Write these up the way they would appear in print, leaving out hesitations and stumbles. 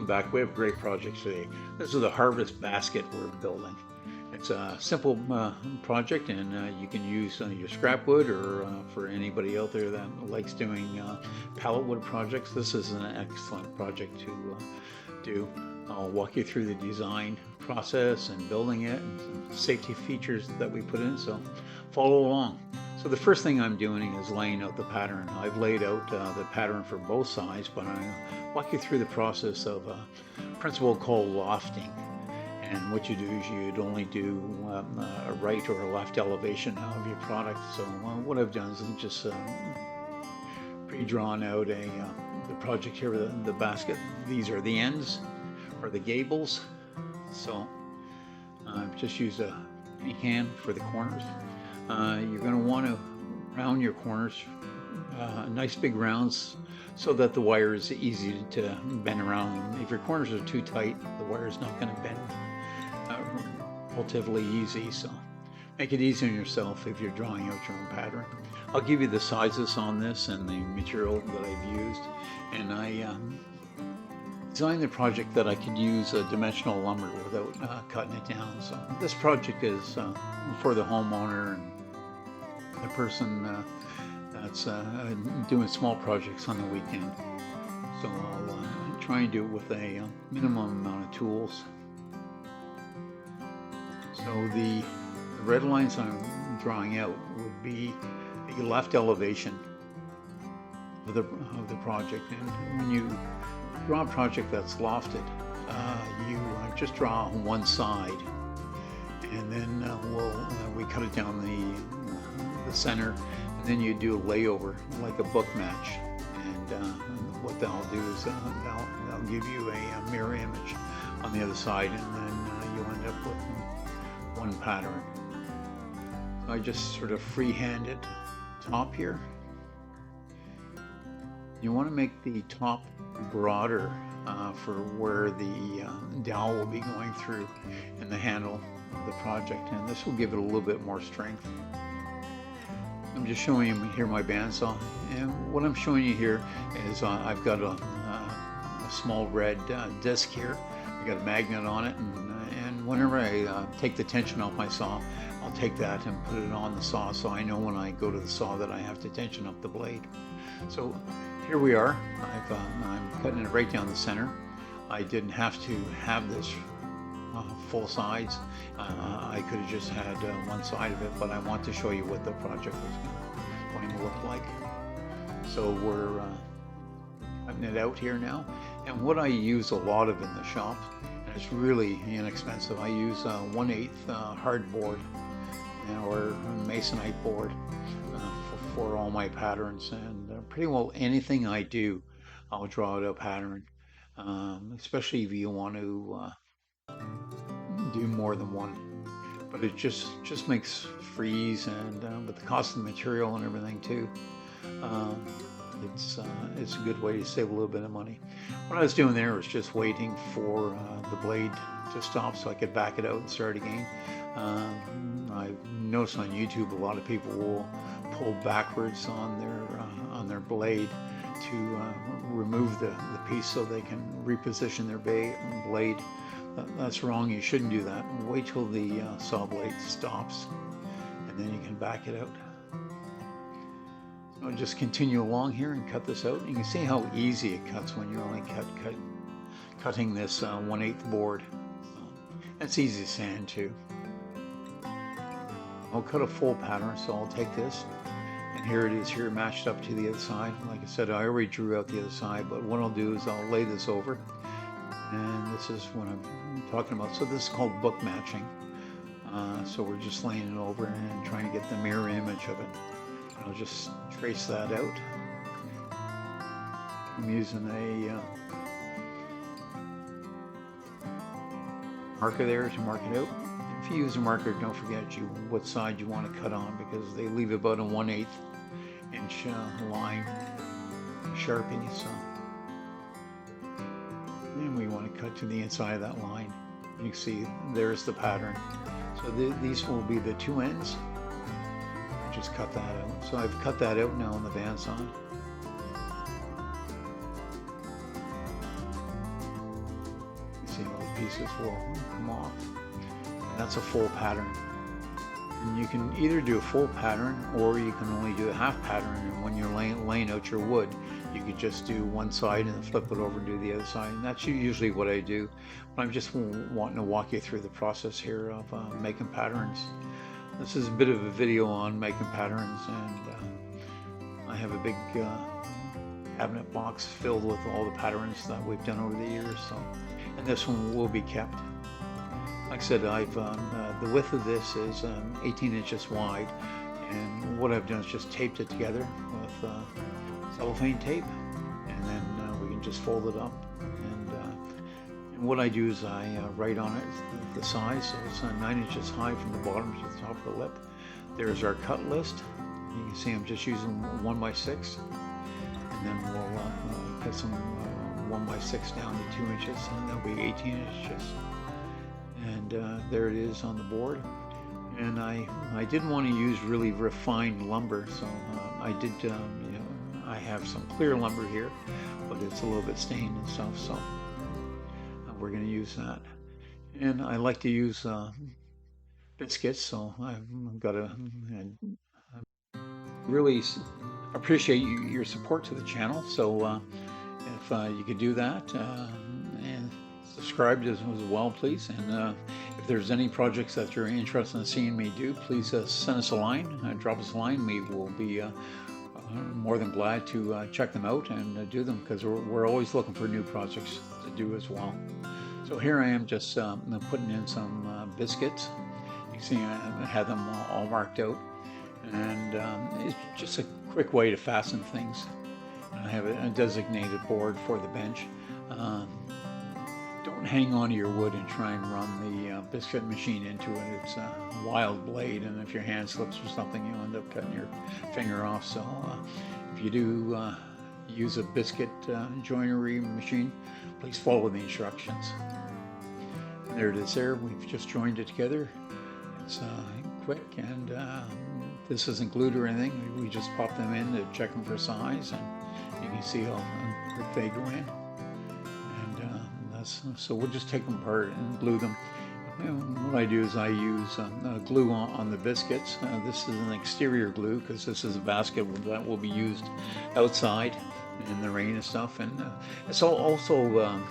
Back. We have a great project today. This is the harvest basket we're building. It's a simple project, and you can use your scrap wood, or for anybody out there that likes doing pallet wood projects, this is an excellent project to do. I'll walk you through the design process and building it and some safety features that we put in, so follow along. So the first thing I'm doing is laying out the pattern. I've laid out the pattern for both sides, but I'll walk you through the process of a principle called lofting. And what you do is you'd only do a right or a left elevation of your product. So what I've done is just pre-drawn out the project here with the basket. These are the ends, or the gables. So I've just used a hand for the corners. You're going to want to round your corners, nice big rounds, so that the wire is easy to bend around. If your corners are too tight, the wire is not going to bend relatively easy. So make it easy on yourself if you're drawing out your own pattern. I'll give you the sizes on this and the material that I've used, and I designed the project that I could use dimensional lumber without cutting it down. So this project is for the homeowner and the person that's doing small projects on the weekend. So I'll try and do it with a minimum amount of tools. So the red lines I'm drawing out would be the left elevation of the project. And when you draw a project that's lofted, you just draw on one side, and then we cut it down the center, and then you do a layover like a book match. And what that'll do is that'll give you a mirror image on the other side, and then you'll end up with one pattern. So I just sort of freehand it top here. You want to make the top broader for where the dowel will be going through in the handle of the project, and this will give it a little bit more strength. I'm just showing you here my bandsaw, and what I'm showing you here is I've got a small red disc here. I got a magnet on it, and whenever I take the tension off my saw, I'll take that and put it on the saw, so I know when I go to the saw that I have to tension up the blade. So here we are. I'm cutting it right down the center. I didn't have to have this full sides. I could have just had one side of it, but I want to show you what the project was going to look like. So we're cutting it out here now. And what I use a lot of in the shop, and it's really inexpensive, I use 1/8 hardboard or masonite board for all my patterns, and pretty well anything I do, I'll draw out a pattern, especially if you want to do more than one. But it just makes freeze, and with the cost of the material and everything too, it's a good way to save a little bit of money. What I was doing there was just waiting for the blade to stop so I could back it out and start again. I've noticed on YouTube a lot of people will pull backwards on their blade to remove the piece so they can reposition their blade. That's wrong. You shouldn't do that. Wait till the saw blade stops, and then you can back it out. So I'll just continue along here and cut this out. You can see how easy it cuts when you're only cutting this 1/8 board. That's easy to sand too. I'll cut a full pattern, so I'll take this, and here it is here matched up to the other side. Like I said, I already drew out the other side, but what I'll do is I'll lay this over, and this is what I'm talking about. So this is called book matching. So we're just laying it over and trying to get the mirror image of it. I'll just trace that out. I'm using a marker there to mark it out. If you use a marker, don't forget what side you want to cut on, because they leave about a 1/8 inch line Sharpie. So then we want to cut to the inside of that line. You can see there's the pattern. So these will be the two ends. Just cut that out. So I've cut that out now on the bandsaw. pieces will come off. And that's a full pattern. And you can either do a full pattern or you can only do a half pattern, and when you're laying out your wood, you could just do one side and then flip it over and do the other side. And that's usually what I do. But I'm just wanting to walk you through the process here of making patterns. This is a bit of a video on making patterns, and I have a big cabinet box filled with all the patterns that we've done over the years. So, and this one will be kept. Like I said, the width of this is 18 inches wide, and what I've done is just taped it together with cellophane tape, and then we can just fold it up. And what I do is I write on it the size, so it's 9 inches high from the bottom to the top of the lip. There's our cut list. You can see I'm just using 1x6, and then we'll cut some 1x6 down to 2 inches, and that'll be 18 inches. And there it is on the board. And I didn't want to use really refined lumber, so I did, I have some clear lumber here, but it's a little bit stained and stuff, so we're going to use that. And I like to use biscuits, so I've got to really appreciate your support to the channel. So if you could do that, and subscribe as well, please. And if there's any projects that you're interested in seeing me do, please send us a line, drop us a line. We will be more than glad to check them out and do them, because we're always looking for new projects to do as well. So here I am just putting in some biscuits. You can see I had them all marked out, and it's just a quick way to fasten things. I have a designated board for the bench. Don't hang on to your wood and try and run the biscuit machine into it. It's a wild blade, and if your hand slips or something, you end up cutting your finger off. So if you do use a biscuit joinery machine, please follow the instructions. And there it is there. We've just joined it together. It's quick, and this isn't glued or anything. We just pop them in to check them for size, and you can see how quick they go in. So we'll just take them apart and glue them. And what I do is I use glue on the biscuits. This is an exterior glue, because this is a basket that will be used outside in the rain and stuff. And it's also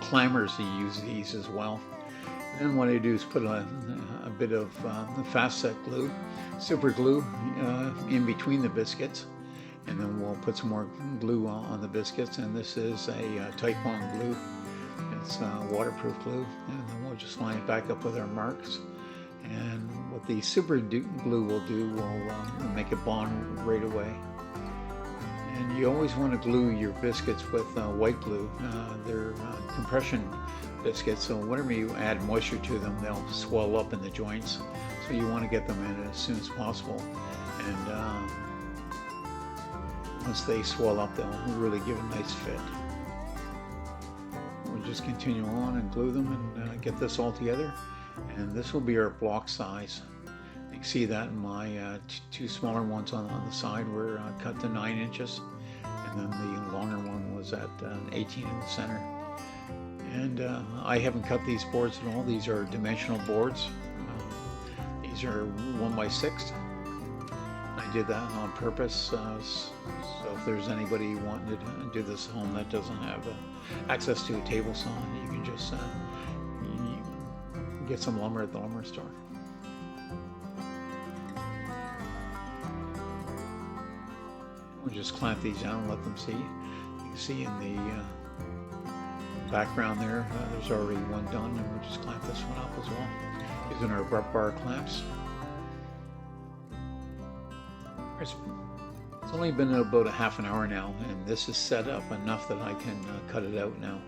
climbers to use these as well. And then what I do is put a bit of fast set glue, super glue, in between the biscuits. And then we'll put some more glue on the biscuits. And this is a Type 1 glue. It's waterproof glue, and then we'll just line it back up with our marks. And what the super glue will do will make it bond right away. And you always want to glue your biscuits with white glue. They're compression biscuits, so whenever you add moisture to them, they'll swell up in the joints. So you want to get them in as soon as possible. And once they swell up, they'll really give a nice fit. We'll just continue on and glue them and get this all together. And this will be our block size. You can see that in my two smaller ones on the side were cut to 9 inches, and then the longer one was at 18 in the center. And I haven't cut these boards at all. These are dimensional boards. These are 1x6. I did that on purpose, so if there's anybody wanting to do this at home that doesn't have access to a table saw, you can just get some lumber at the lumber store. We'll just clamp these down and let them see. You can see in the background there's already one done, and we'll just clamp this one up as well using our bar clamps. It's only been about a half an hour now, and this is set up enough that I can cut it out now.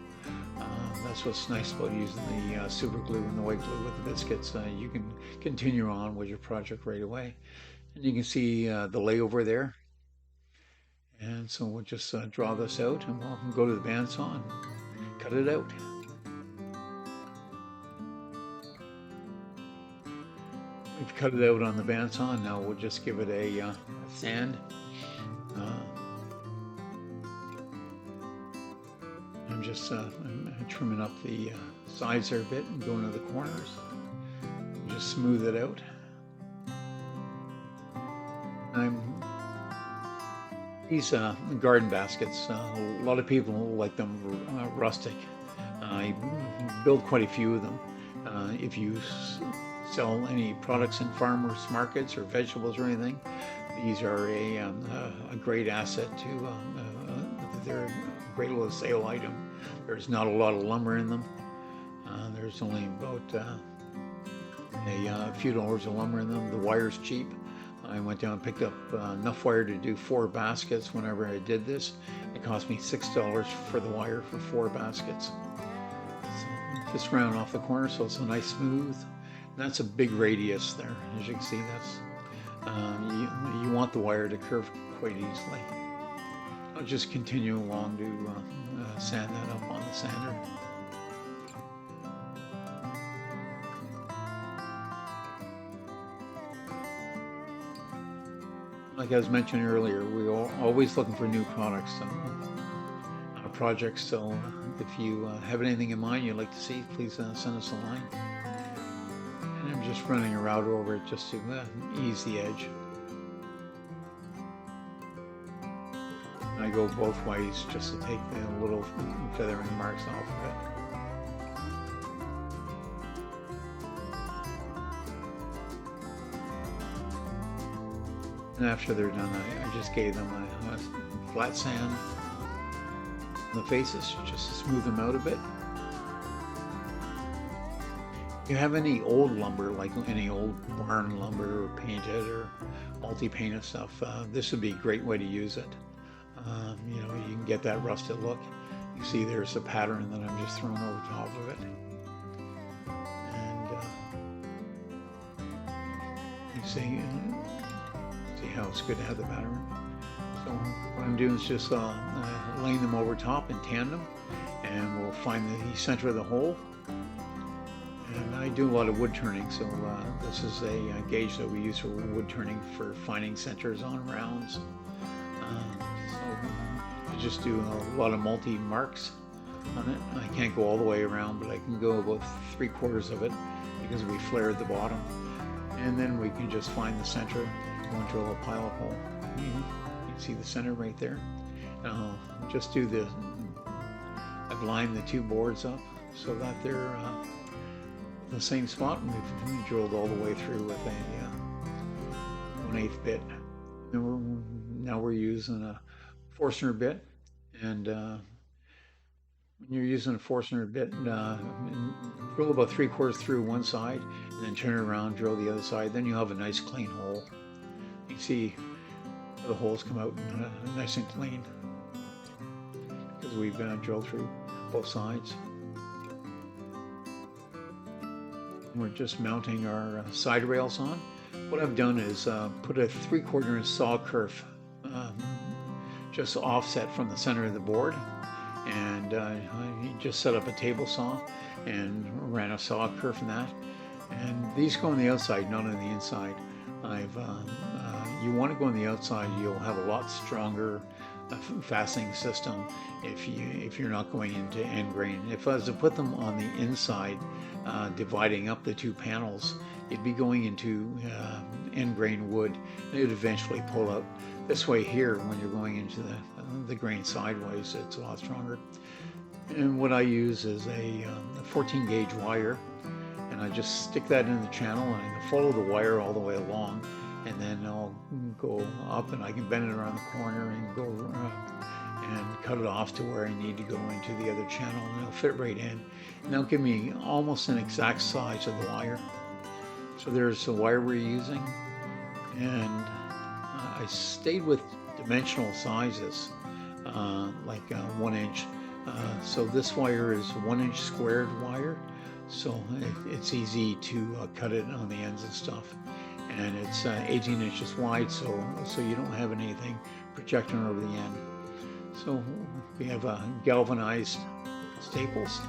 That's what's nice about using the super glue and the white glue with the biscuits. You can continue on with your project right away. And you can see the layover there. And so we'll just draw this out, and we'll go to the bandsaw and cut it out. We've cut it out on the bandsaw, and now we'll just give it a sand. And just I'm trimming up the sides there a bit and going to the corners. Just smooth it out. These garden baskets, a lot of people like them rustic. I build quite a few of them. If you sell any products in farmers markets or vegetables or anything, these are a great asset to, they're a great little sale item. There's not a lot of lumber in them. There's only about a few dollars of lumber in them. The wire's cheap. I went down and picked up enough wire to do 4 baskets whenever I did this. It cost me $6 for the wire for 4 baskets. So just round off the corner so it's a nice smooth. And that's a big radius there. As you can see, that's you want the wire to curve quite easily. I'll just continue along to sand that up on the sander. Like I was mentioning earlier, we're always looking for new products and projects. So if you have anything in mind you'd like to see, please send us a line. And I'm just running a router over it just to ease the edge. I go both ways just to take the little feathering marks off of it. And after they're done, I just gave them a flat sand on the faces just to smooth them out a bit. If you have any old lumber, like any old barn lumber or painted or multi-painted stuff, this would be a great way to use it. You know, you can get that rusted look. You see there's a pattern that I'm just throwing over top of it. And you see how it's good to have the pattern. So what I'm doing is just laying them over top in tandem, and we'll find the center of the hole. And I do a lot of wood turning, so this is a gauge that we use for wood turning for finding centers on rounds. So I just do a lot of multi marks on it. I can't go all the way around, but I can go about 3/4 of it because we flared the bottom. And then we can just find the center. Go drill a pilot hole. You can see the center right there. And I'll just do I've lined the 2 boards up so that they're the same spot, and we've drilled all the way through with a 1/8 bit. Now we're using a Forstner bit, and when you're using a Forstner bit, drill about 3/4 through one side, and then turn it around, drill the other side. Then you'll have a nice clean hole. You see the holes come out nice and clean because we've drilled through both sides. We're just mounting our side rails on. What I've done is put a 3/4 inch saw kerf just offset from the center of the board, and I just set up a table saw and ran a saw kerf in that. And these go on the outside, not on the inside. You want to go on the outside. You'll have a lot stronger fastening system if you're not going into end grain. If I was to put them on the inside, dividing up the 2 panels, you'd be going into end grain wood. It would eventually pull out. This way here, when you're going into the grain sideways, it's a lot stronger. And what I use is a 14 gauge wire, and I just stick that in the channel and I follow the wire all the way along, and then I'll go up and I can bend it around the corner and go and cut it off to where I need to go into the other channel, and it'll fit right in. And that'll give me almost an exact size of the wire. So there's the wire we're using, and I stayed with dimensional sizes, like 1 inch. So this wire is 1 inch squared wire, so it's easy to cut it on the ends and stuff. And it's 18 inches wide, so you don't have anything projecting over the end. So we have galvanized staples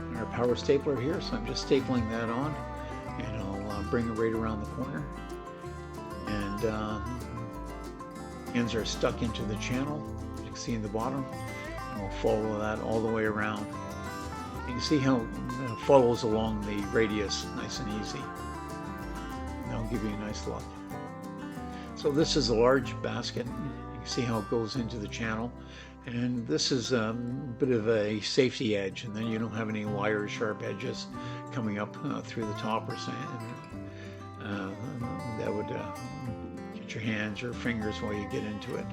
and our power stapler here, so I'm just stapling that on, and I'll bring it right around the corner. And ends are stuck into the channel, you can see in the bottom. We'll follow that all the way around. You can see how it follows along the radius nice and easy. And that'll give you a nice look. So this is a large basket. You can see how it goes into the channel. And this is a bit of a safety edge, and then you don't have any wire sharp edges coming up through the top or something. That would get your hands or fingers while you get into it.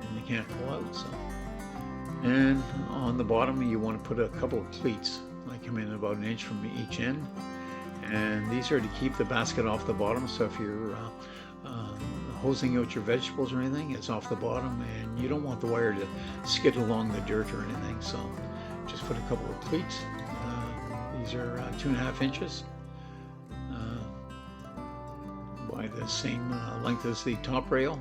And you can't pull out. So. And on the bottom you want to put a couple of cleats. They come in about 1 inch from each end. And these are to keep the basket off the bottom, so if you're hosing out your vegetables or anything, it's off the bottom, and you don't want the wire to skid along the dirt or anything, so just put a couple of cleats. These are 2.5 inches by the same length as the top rail.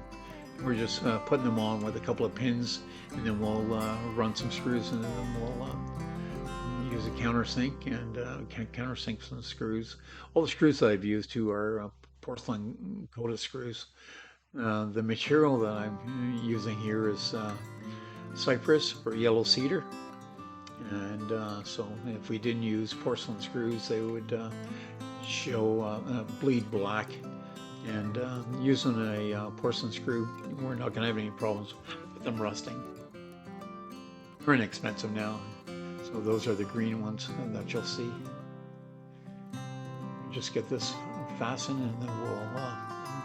We're just putting them on with a couple of pins, and then we'll run some screws, and then we'll use a countersink and countersink some screws. All the screws that I've used too are porcelain coated screws. The material that I'm using here is cypress or yellow cedar, and so if we didn't use porcelain screws, they would show bleed black. And using a porcelain screw, we're not going to have any problems with them rusting. They're inexpensive now. So those are the green ones that you'll see. Just get this fastened, and then we'll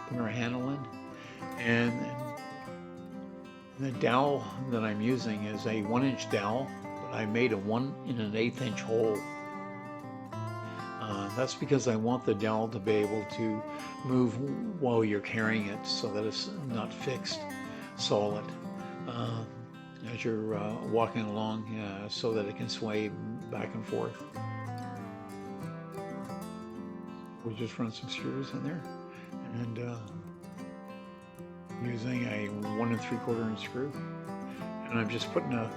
put our handle in. And the dowel that I'm using is a 1-inch dowel, but I made a 1 1/8 inch hole. That's because I want the dowel to be able to move while you're carrying it, so that it's not fixed, solid. As you're walking along, so that it can sway back and forth. We'll just run some screws in there, and using a 1 3/4 inch screw, and I'm just putting a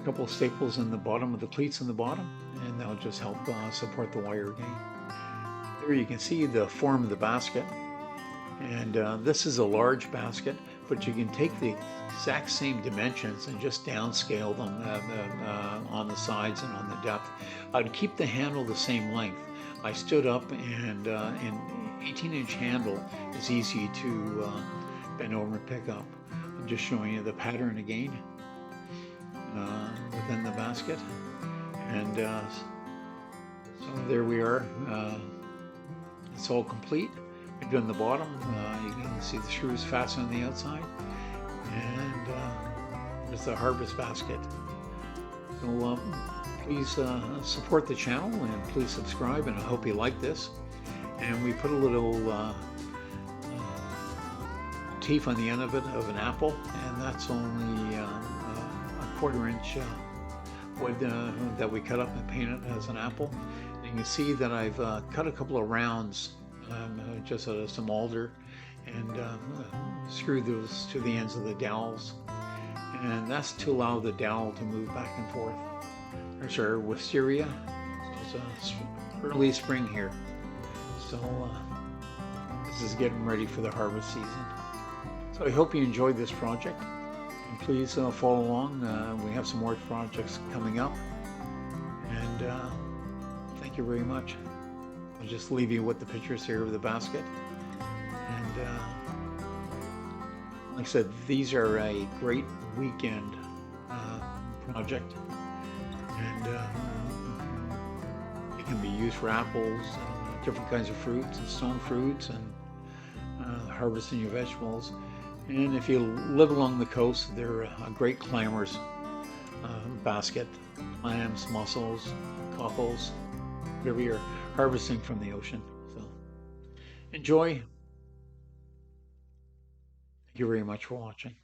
couple of staples in the bottom of the cleats in the bottom, and that'll just help support the wire again. There you can see the form of the basket, and this is a large basket, but you can take the exact same dimensions and just downscale them on the sides and on the depth. I'd keep the handle the same length. I stood up, and an 18-inch handle is easy to bend over and pick up. I'm just showing you the pattern again within the basket, and so there we are. It's all complete. We've done the bottom. You can see the screws fastened on the outside, and there's the harvest basket. So please support the channel, and please subscribe, and I hope you like this. And we put a little teeth on the end of it of an apple, and that's only a 1/4 inch wood that we cut up and painted as an apple. And you can see that I've cut a couple of rounds just out of some alder, and screwed those to the ends of the dowels, and that's to allow the dowel to move back and forth. There's our wisteria. So it's early spring here, so this is getting ready for the harvest season. So I hope you enjoyed this project, and please follow along. We have some more projects coming up, and thank you very much. I'll just leave you with the pictures here of the basket, and like I said, these are a great weekend project, and it can be used for apples and different kinds of fruits and stone fruits, and harvesting your vegetables. And if you live along the coast, they're a great climbers basket. Clams, mussels, cockles, whatever you're harvesting from the ocean. So enjoy. Thank you very much for watching.